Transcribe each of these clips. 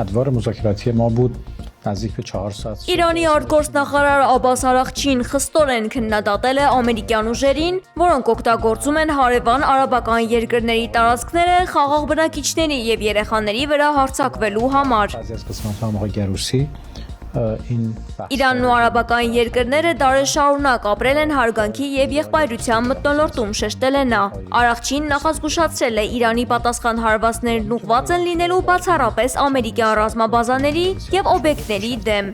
ادوار مذاکراتی ما بود نزدیک به 4 ساعت Իրանի արտգործնախարար Աբբաս Արաղչին խստորեն քննադատել է ամերիկյան ուժերին, որոնք օգտագործում են հարևան արաբական երկրների տարածքները խաղաղ բնակիչների եւ երեխաների վրա հարձակվելու համար։ بعضی از قسمت‌ها هم آقای گروسی این بحث Իրանն ու արաբական երկրները դարեր շարունակ ապրել են հարգանքի եւ եղբայրության մթնոլորտում, շեշտել է նա։ Արաղչին նախազգուշացրել է Իրանի պատասխան հարվածներն ուղղված են լինելու բացառապես ամերիկյան ռազմաբազաների եւ օբյեկտների դեմ։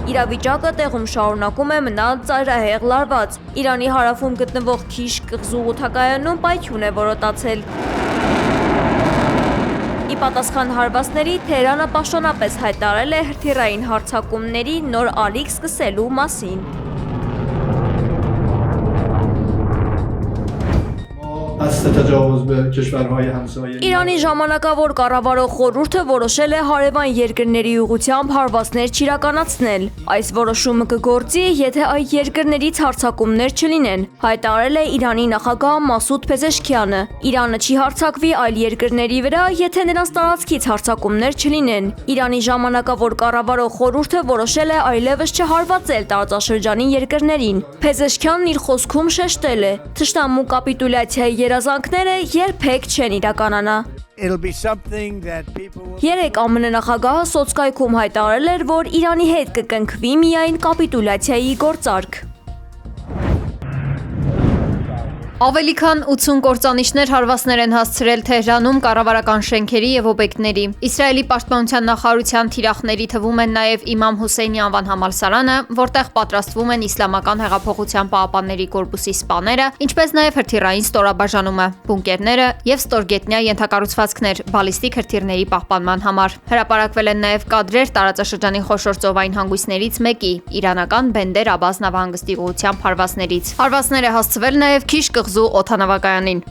Իրավիճակը տեղում շարունակում է մնալ ծայրահեղ լարված։ Իրանի հարավում գտնվող Քիշ կղզու օդակայանում պայթյուն է որոտացել։ Ի պատասխան հարվածների Թեհրանը պաշտոնապես հայտարարել է հրթիռային հարձակումների նոր ալիք սկսելու մասին։ Իրանի ժամանակավոր կառավարող խորհուրդը որոշել է հարևան երկրների ուղղությամբ հարվածներ չիրականացնել։ Այս որոշումը կգործի, եթե այդ երկրներից հարձակումներ չլինեն, հայտարարել է Իրանի նախագահ Մասուդ Փեզեշքյանը։ Իրանը չի հարձակվի այլ երկրների վրա, եթե նրանց տարածքից հարձակումներ չլինեն։ Իրանի ժամանակավոր կառավարող խորհուրդը որոշել է այլևս չհարվածել տարածաշրջանի երկրներին։ Փեզեշքյանն իր խոսքում շեշտել է. «Թշնամու կապիտուլյացիայի երազանքները երբեք չեն իրականանա»։ Երեկ ԱՄՆ նախագահը սոցկայքում հայտարարել էր, որ Իրանի հետ կկնքվի միայն կապիտուլյացիայի գործարք։ Ավելի քան 80 կործանիչներ հարվածներ են հասցրել Թեհրանում կառավարական շենքերի եւ օբյեկտների։ Իսրայելի պաշտպանության նախարարության թիրախների թվում են նաեւ Իմամ Հուսեյնի անվան համալսարանը, որտեղ պատրաստվում են իսլամական հեղափոխության պահապանների կորպուսի սպաները, ինչպես նաեւ հրթիռային ստորաբաժանումը, բունկերները եւ ստորգետնյա ենթակառուցվածքներ բալիստիկ հրթիռների պահպանման համար։ Հրապարակվել են նաեւ կադրեր տարածաշրջանի խոշոր ծովային հանգույցներից մեկի՝ իրանական Բենդեր Աբաս նավահանգստի ուղղությամբ հարվածներից։ Հարվածներ է հասցվել նաեւ Քիշ կղզու օդանավակայանին։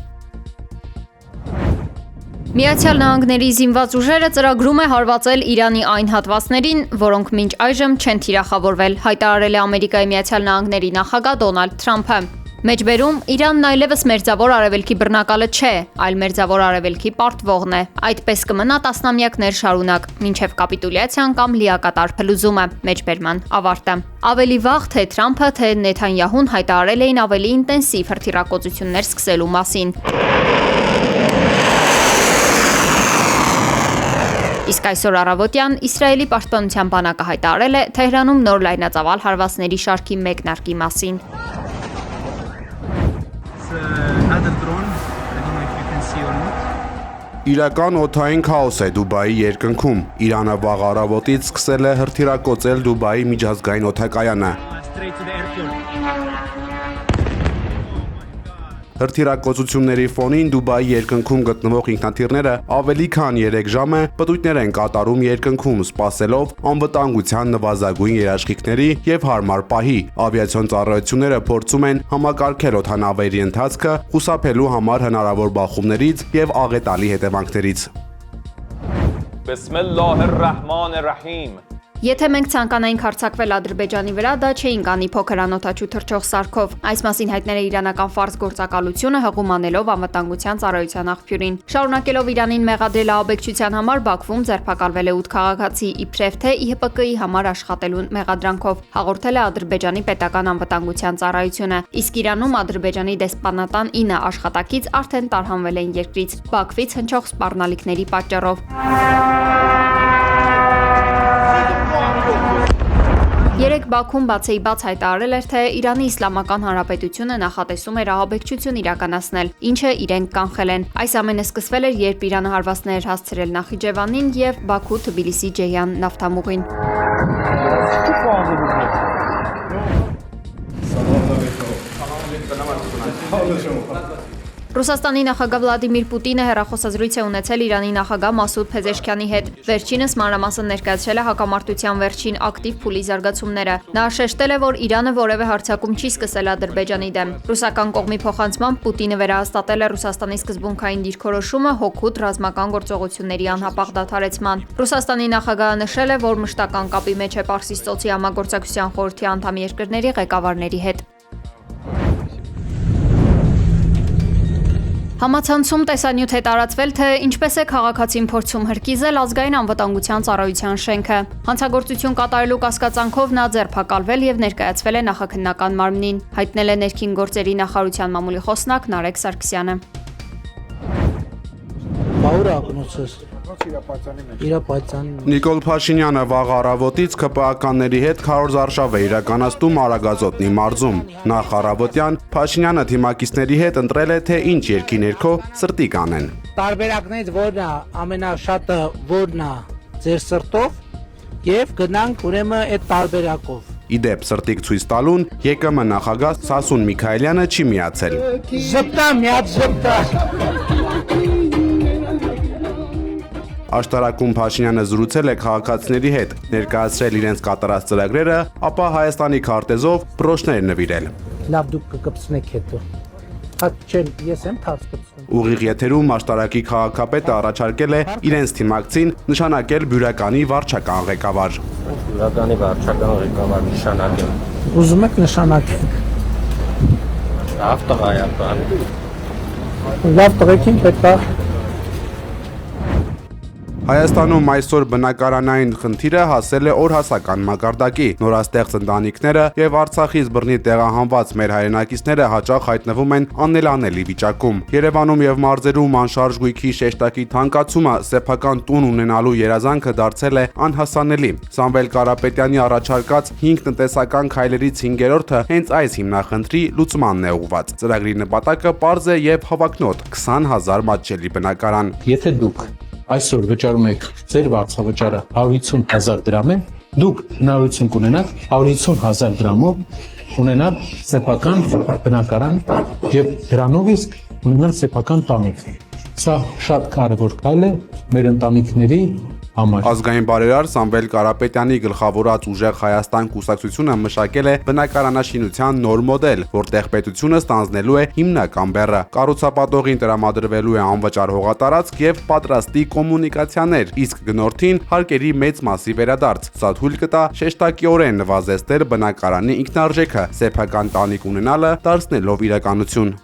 Միացյալ Նահանգների զինված ուժերը ծրագրում է հարվածել Իրանի այն հատվածներին, որոնք մինչ այժմ չեն թիրախավորվել, հայտարարել է Ամերիկայի Միացյալ Նահանգների նախագահ Դոնալդ Թրամփը։ Մեջբերում Իրանն այլևս մերձավոր արևելքի բռնակալը չէ, այլ մերձավոր արևելքի պարտվողն է։ Այդպես կմնա տասնամյակներ շարունակ, մինչև կապիտուլյացիան կամ լիակատար փլուզումը, մեջբերման ավարտը։ Ավելի վաղ թե Թրամփը, թե Նեթանյահուն հայտարարել էին ավելի ինտենսիվ հրթիռակոծություններ սկսելու մասին։ Իսկ այսօր առավոտյան Իսրայելի պաշտպանության բանակը հայտարարել է Թեհրանում նոր լայնածավալ հարվածների շարքի մեկնարկի մասին։ Իրական օդային քաոս է Դուբայի երկնքում։ Իրանը վաղ առավոտից սկսել է հրթիռակոծել Դուբայի միջազգային օդակայանը։ Հրթիռակոծությունների ֆոնին Դուբայի երկնքում գտնվող ինքնաթիռները ավելի քան 3 ժամ պտույտներ են կատարում երկնքում, սպասելով անվտանգության նվազագույն երաշխիքների եւ հարմար պահի։ Ավիացիոն ծառայությունները փորձում են համակարգել օդանավերի ընթացքը, խուսափելու համար հնարավոր բախումներից եւ աղետալի հետևանքներից։ Եթե մենք ցանկանայինք հարձակվել Ադրբեջանի վրա, դա չէինք անի փոքր անօդաչու թռչող սարքով։ Այս մասին հայտնել է իրանական ֆարս գործակալությունը հղումանելով անվտանգության ծառայության աղբյուրին։ Շարունակելով Իրանին մեղադրել ահաբեկչության համար, Բաքվում ձերբակալվել է 8 քաղաքացի, իբրև թե ԻՀՊԿ-ի համար աշխատելու մեղադրանքով, հաղորդել է Ադրբեջանի պետական անվտանգության ծառայությունը։ Իսկ Իրանում Ադրբեջանի դեսպանատան 9 աշխատակից արդեն տարհանվել են երկրից, Բաքվից հնչող սպառնալիքների պատճառով։ Երեկ Բաքուն բացեիբաց հայտարարել էր, թե Իրանի Իսլամական Հանրապետությունը նախատեսում էր ահաբեկչություն իրականացնել, ինչը իրենք կանխել են։ Այս ամենը սկսվել էր, երբ Իրանը հարվածներ էր հասցրել Նախիջևանին եւ Բաքու-Թբիլիսի Ջեյան նավթամուղին։ Ռուսաստանի նախագահ Վլադիմիր Պուտինը հեռախոսազրույց է ունեցել Իրանի նախագահ Մասուդ Փեզեշքյանի հետ։ Վերջինս մանրամասն ներկայացրել է հակամարտության վերջին ակտիվ փուլի զարգացումները։ Նա շեշտել է, որ Իրանը որևէ հարձակում չի սկսել Ադրբեջանի դեմ։ Ռուսական կողմի փոխանցմամբ Պուտինը վերահաստատել է Ռուսաստանի սկզբունքային դիրքորոշումը հօգուտ ռազմական գործողությունների անհապաղ դադարեցման։ Ռուսաստանի նախագահը նշել է, որ մշտական կապի մեջ է Պարսից ծոցի համագործակցության խորհրդի անդամ երկրների ղեկավարների հետ։ Համացանցում տեսանյութ է տարածվել, թե ինչպես է քաղաքացին փորձում հրկիզել ազգային անվտանգության ծառայության շենքը։ Հանցագործություն կատարելու կասկածանքով նա ձերբակալվել եւ ներկայացվել է նախաքննական մարմնին, հայտնել է ներքին գործերի նախարարության մամուլի խոսնակ Նարեկ Սարգսյանը։ Նիկոլ Փաշինյանը վաղ առավոտից ԿՊԱ-ականների հետ քարոզարշավ է իրականացնում Արագազոտնի մարզում։ Նախ առավոտյան Փաշինյանը թիմակիցների հետ ընտրել է, թե ինչ երկի ներքո սրտի կանեն։ Տարբերակներից որն է ամենաշատը, որն է ձեր սրտով եւ գնանք ուրեմն այդ տարբերակով։ Իդեպ սրտիկ ցույց տալուն ԵԿՄ նախագահ Սասուն Միքայելյանը չի միացել։ Զպտա միած զպտա։ Աշտարակում Փաշինյանը զրուցել է քաղաքացիների հետ, ներկայացրել իրենց կատարած ծրագրերը, ապա Հայաստանի քարտեզով բրոշներ նվիրել։ Լավ դուք կկպցնեք հետո։ Չեմ, ես եմ թարց կպցնում։ Ուղիղ եթերում Աշտարակի քաղաքապետը առաջարկել է իրենց թիմակցին նշանակել բյուրականի վարչական ղեկավար։ Բյուրականի վարչական ղեկավար նշանակել։ Ուզում եք նշանակենք։ Լավ տղա է ապա։ Լավ տղեկին պետք է։ Հայաստանում այսօր բնակարանային խնդիրը հասել է օրհասական մակարդակի։ Նորաստեղծ ընտանիքները եւ Արցախից բռնի տեղահանված մեր հայրենակիցները հաճախ հայտնվում են անելանելի վիճակում։ Երևանում եւ մարզերում անշարժ գույքի շեշտակի թանկացումը սեփական տուն ունենալու երազանքը դարձել է անհասանելի։ Սամվել Կարապետյանի առաջարկած 5 տնտեսական քայլերից 5-րդը հենց այս հիմնախնդրի լուծմանն է ուղղված։ Ծրագրի նպատակը պարզ է եւ հավակնոտ՝ 20,000 մատչելի բնակարան։ Եթե դուք այսօր վճարում եք ձեր վարձավճարը 150,000 դրամ է, դուք հնարավորություն կունենաք 150,000 դրամով ունենալ սեփական բնակարան եւ դրանով իսկ ունենալ սեփական տանիք։ Սա շատ կարևոր քայլ է մեր ընտանիքների համար։ Ազգային բարերար Սամվել Կարապետյանի գլխավորած ուժեղ Հայաստան կուսակցությունը մշակել է բնակարանաշինության նոր մոդել, որտեղ պետությունը ստանձնելու է հիմնական բեռը։ Կառուցապատողին տրամադրվելու է անվճար հողատարածք եւ պատրաստի կոմունիկացիաներ, իսկ գնորդին հարկերի մեծ մասի վերադարձ։ Սա թույլ կտա շեշտակիորեն նվազեցնել բնակարանի ինքնարժեքը, սեփական տանիք ունենալը դարձնելով իրականություն։